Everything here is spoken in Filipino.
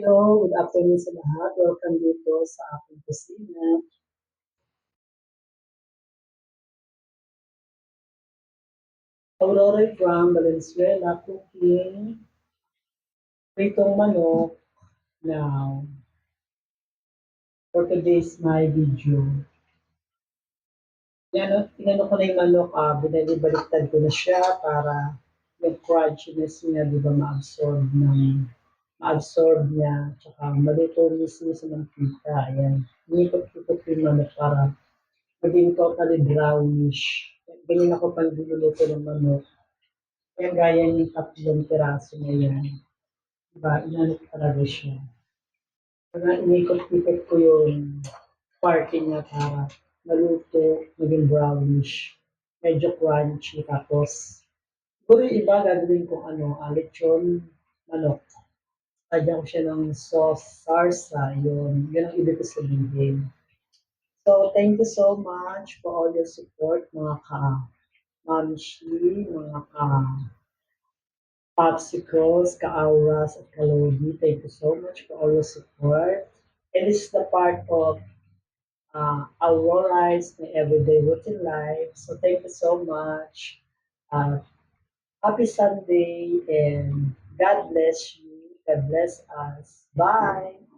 Hello, good afternoon sa lahat. Welcome dito sa aking kusina. Aurora from Valenzuela cooking pritong manok now for today's my video. Inano ko na yung manok, binalibaliktad ko na siya para yung crunchiness niya, di ba, ma-absorb niya, tsaka maluto mismo sa mantika. Ayan, inikot-ikot ko yung manok para maging totally brownish. Ganyan ako pag niluluto ng manok. Kaya gaya yung tatlong piraso na yan, diba, inano ko talaga siya. Kaya inikot-ikot ko yung party niya para maluto, maging brownish, medyo crunchy, tapos siguro yung iba gagawin kong lechon manok. Lagyan ko siya ng sauce, sarsa, yun ang ibig ko sabihin. So, thank you so much for all your support, mga ka-mamshi, mga ka-popsicles, ka-auras, at ka-lodi. Thank you so much for all your support. And this is the part of Aurora's my everyday routine life. So, thank you so much. Uh, Happy Sunday and God bless you. God bless us. Bye.